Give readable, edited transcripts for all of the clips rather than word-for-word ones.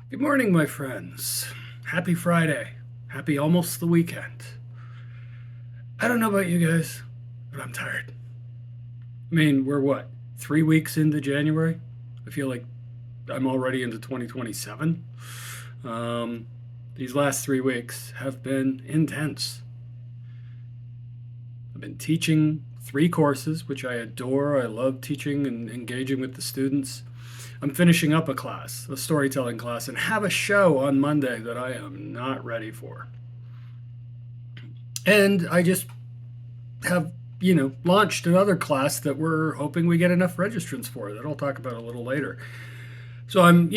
Good morning, my friends. Happy Friday. Happy almost the weekend. I don't know about you guys, but I'm tired. I mean, we're what, 3 weeks into January? I feel like I'm already into 2027. Um, these last 3 weeks have been intense. I've been teaching 3 courses, which I adore. I love teaching and engaging with the students. I'm finishing up a class, a storytelling class, and have a show on Monday that I am not ready for. And I just have, launched another class that we're hoping we get enough registrants for that I'll talk about a little later. So I'm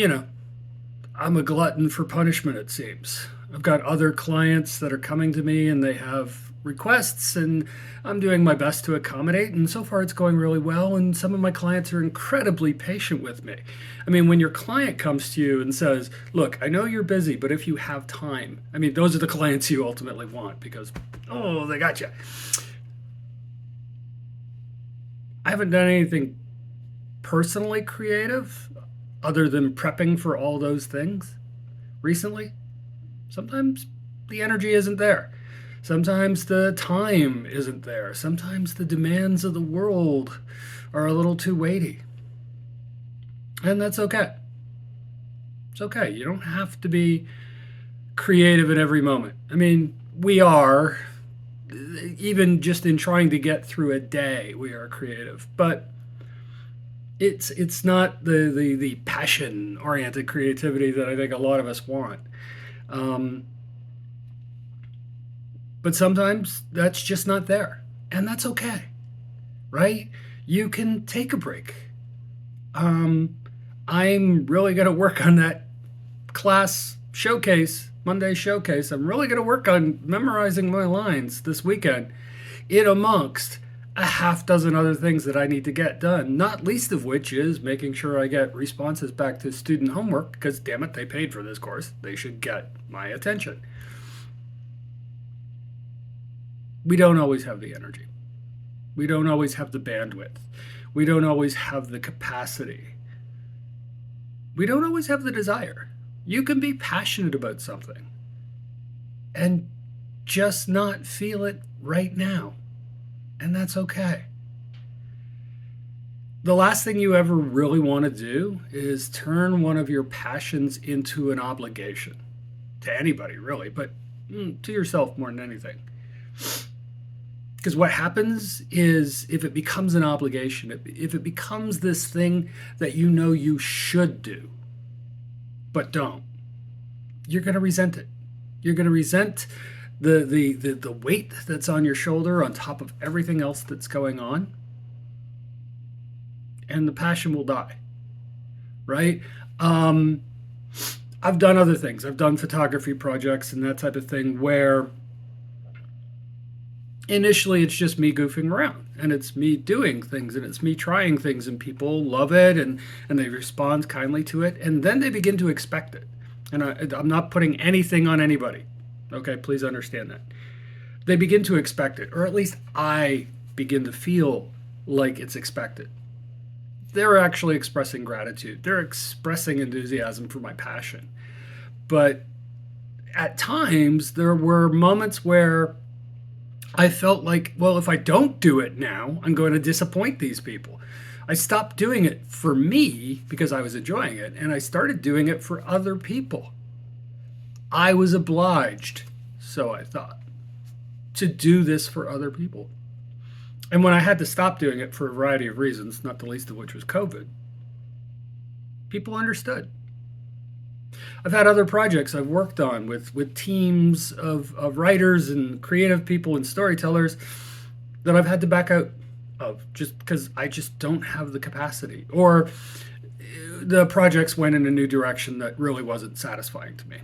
a glutton for punishment, it seems. I've got other clients that are coming to me and they have requests, and I'm doing my best to accommodate. And so far, it's going really well. And some of my clients are incredibly patient with me. I mean, when your client comes to you and says, "Look, I know you're busy, but if you have time," I mean, those are the clients you ultimately want because, oh, they got you. I haven't done anything personally creative other than prepping for all those things recently. Sometimes the energy isn't there. Sometimes the time isn't there. Sometimes the demands of the world are a little too weighty. And that's okay. It's okay. You don't have to be creative at every moment. I mean, we are, even just in trying to get through a day, we are creative. But it's not the passion oriented creativity that I think a lot of us want. Um, but sometimes that's just not there, and that's okay, right? You can take a break. Um, I'm really going to work on that class showcase, Monday showcase. I'm really going to work on memorizing my lines this weekend, in amongst a half dozen other things that I need to get done, not least of which is making sure I get responses back to student homework, because damn it, they paid for this course. They should get my attention. We don't always have the energy. We don't always have the bandwidth. We don't always have the capacity. We don't always have the desire. You can be passionate about something and just not feel it right now. And that's okay. The last thing you ever really want to do is turn one of your passions into an obligation to anybody, really, but to yourself more than anything. Because what happens is if it becomes an obligation, if it becomes this thing that you know you should do, but don't, you're going to resent it. You're going to resent the weight that's on your shoulder on top of everything else that's going on. And the passion will die, right? I've done other things. I've done photography projects and that type of thing where initially it's just me goofing around and it's me doing things and it's me trying things and people love it and they respond kindly to it and then they begin to expect it. And I'm not putting anything on anybody. Okay, please understand that. They begin to expect it, or at least I begin to feel like it's expected. They're actually expressing gratitude. They're expressing enthusiasm for my passion. But at times, there were moments where I felt like, well, if I don't do it now, I'm going to disappoint these people. I stopped doing it for me because I was enjoying it, and I started doing it for other people. I was obliged, so I thought, to do this for other people. And when I had to stop doing it for a variety of reasons, not the least of which was COVID, people understood. I've had other projects I've worked on with teams of writers and creative people and storytellers that I've had to back out of just because I just don't have the capacity. Or the projects went in a new direction that really wasn't satisfying to me.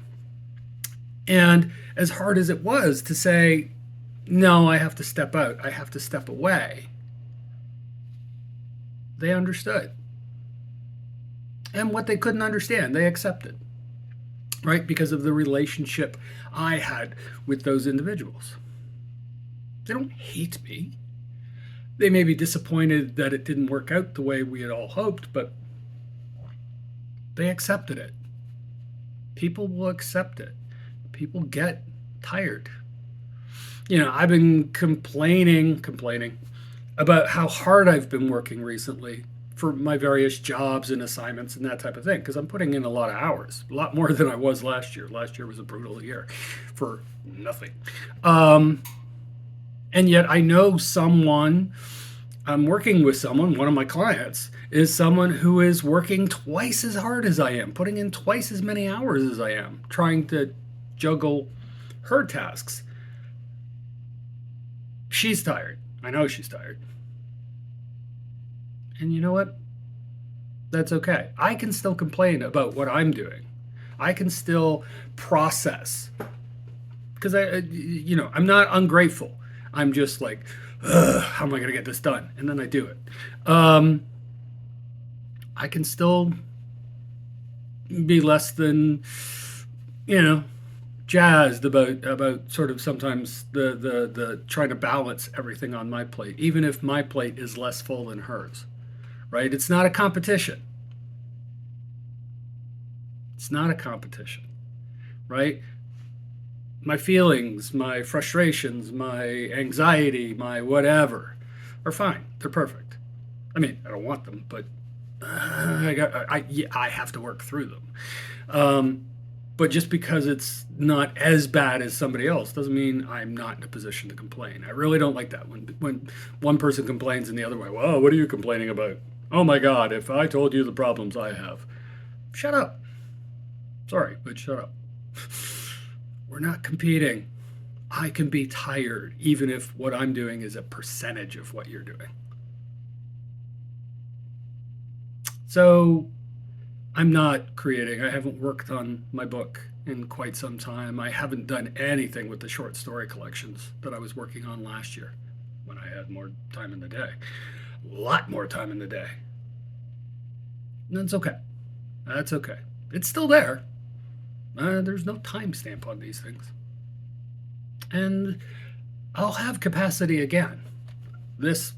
And as hard as it was to say, no, I have to step out, I have to step away, they understood. And what they couldn't understand, they accepted, right? Because of the relationship I had with those individuals. They don't hate me. They may be disappointed that it didn't work out the way we had all hoped, but they accepted it. People will accept it. People get tired. I've been complaining about how hard I've been working recently for my various jobs and assignments and that type of thing because I'm putting in a lot of hours, a lot more than I was last year. Last year was a brutal year for nothing. Um, and yet I know I'm working with someone, one of my clients is someone who is working twice as hard as I am, putting in twice as many hours as I am, trying to juggle her tasks. She's tired. I know she's tired. And you know what? That's okay. I can still complain about what I'm doing. I can still process because I'm not ungrateful. I'm just like, ugh, how am I going to get this done? And then I do it. Um, I can still be less than, you know, jazzed about sort of sometimes the trying to balance everything on my plate, even if my plate is less full than hers. Right? It's not a competition. It's not a competition. Right? My feelings, my frustrations, my anxiety, my whatever are fine. They're perfect. I mean, I don't want them, but I have to work through them. Um, but just because it's not as bad as somebody else doesn't mean I'm not in a position to complain. I really don't like that when one person complains and the other way, well, what are you complaining about? Oh my God, if I told you the problems I have. Shut up. Sorry, but shut up. We're not competing. I can be tired even if what I'm doing is a percentage of what you're doing. So I haven't worked on my book in quite some time. I haven't done anything with the short story collections that I was working on last year when I had more time in the day. A lot more time in the day. And that's okay. That's okay. It's still there. There's no timestamp on these things. And I'll have capacity again. This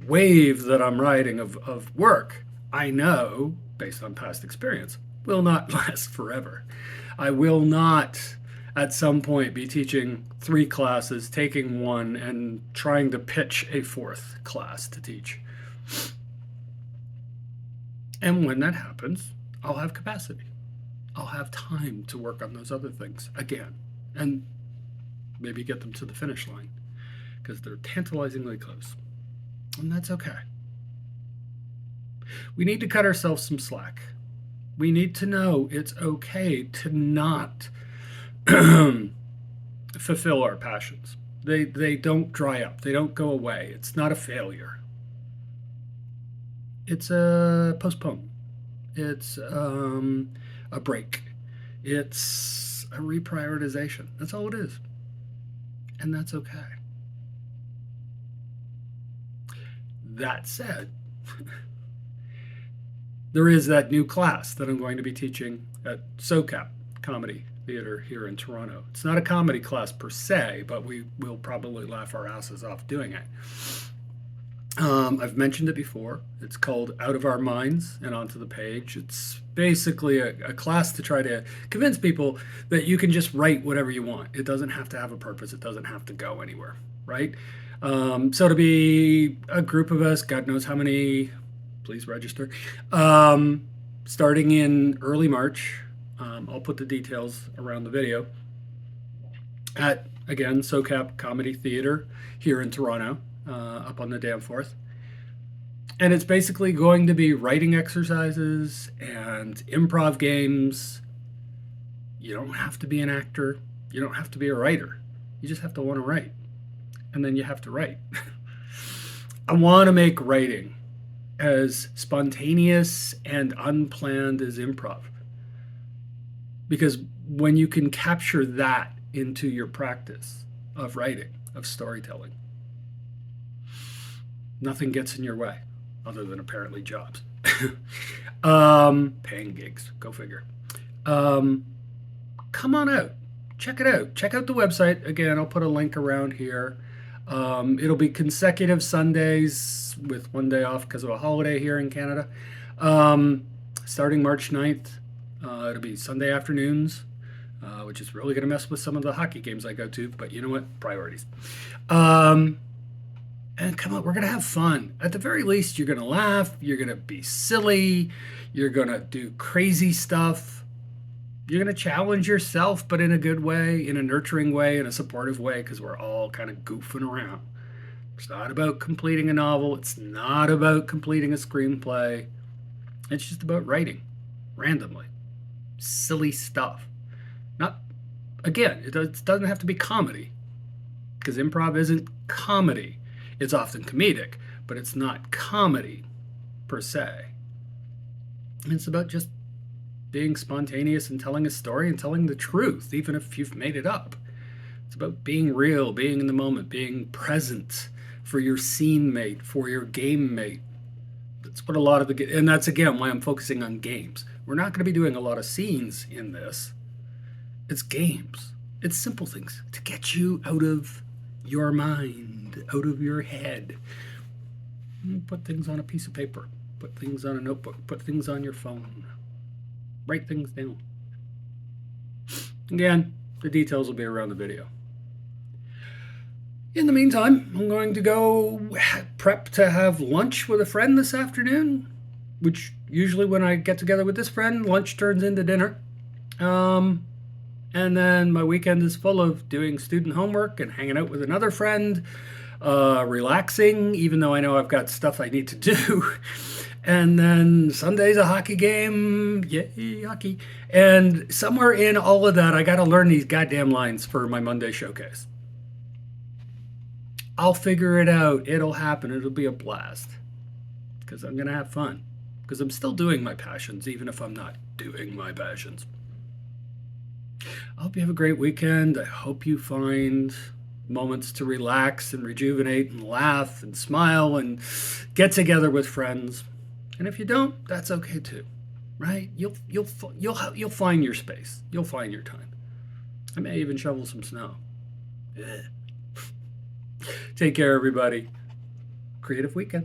wave that I'm riding of work, I know, based on past experience, will not last forever. I will not at some point be teaching 3 classes, taking one, and trying to pitch a 4th class to teach. And when that happens, I'll have capacity. I'll have time to work on those other things again and maybe get them to the finish line because they're tantalizingly close. And that's okay. We need to cut ourselves some slack. We need to know it's okay to not fulfill our passions. They don't dry up. They don't go away. It's not a failure. It's a postpone. It's a break. It's a reprioritization. That's all it is. And that's okay. That said, there is that new class that I'm going to be teaching at SoCap Comedy Theater here in Toronto. It's not a comedy class per se, but we will probably laugh our asses off doing it. I've mentioned it before. It's called Out of Our Minds and Onto the Page. It's basically a class to try to convince people that you can just write whatever you want. It doesn't have to have a purpose. It doesn't have to go anywhere, right? So to be a group of us, God knows how many, please register, starting in early March. I'll put the details around the video at, again, SoCap Comedy Theater here in Toronto. Up on the Danforth. And it's basically going to be writing exercises and improv games. You don't have to be an actor. You don't have to be a writer. You just have to want to write. And then you have to write. I want to make writing as spontaneous and unplanned as improv. Because when you can capture that into your practice of writing, of storytelling, nothing gets in your way other than apparently jobs. Paying gigs, go figure. Come on out. Check it out. Check out the website. Again, I'll put a link around here. It'll be consecutive Sundays with one day off because of a holiday here in Canada. Starting March 9th. It'll be Sunday afternoons, which is really going to mess with some of the hockey games I go to. But you know what? Priorities. Um, and come on, we're going to have fun. At the very least, you're going to laugh. You're going to be silly. You're going to do crazy stuff. You're going to challenge yourself, but in a good way, in a nurturing way, in a supportive way, because we're all kind of goofing around. It's not about completing a novel. It's not about completing a screenplay. It's just about writing randomly. Silly stuff. Not, again, it doesn't have to be comedy, because improv isn't comedy. It's often comedic, but it's not comedy per se. And it's about just being spontaneous and telling a story and telling the truth, even if you've made it up. It's about being real, being in the moment, being present for your scene mate, for your game mate. That's what a lot of the, and that's again why I'm focusing on games. We're not going to be doing a lot of scenes in this. It's games. It's simple things to get you out of your mind, out of your head. Put things on a piece of paper. Put things on a notebook. Put things on your phone. Write things down. Again, the details will be around the video. In the meantime, I'm going to go prep to have lunch with a friend this afternoon, which usually when I get together with this friend, lunch turns into dinner. And then my weekend is full of doing student homework and hanging out with another friend, relaxing, even though I know I've got stuff I need to do. And then Sunday's a hockey game. Yay, hockey. And somewhere in all of that, I got to learn these goddamn lines for my Monday showcase. I'll figure it out. It'll happen. It'll be a blast. Because I'm going to have fun. Because I'm still doing my passions, even if I'm not doing my passions. I hope you have a great weekend. I hope you find moments to relax and rejuvenate and laugh and smile and get together with friends. And if you don't, that's okay too, right? You'll find your space. You'll find your time. I may even shovel some snow. Take care, everybody. Creative weekend.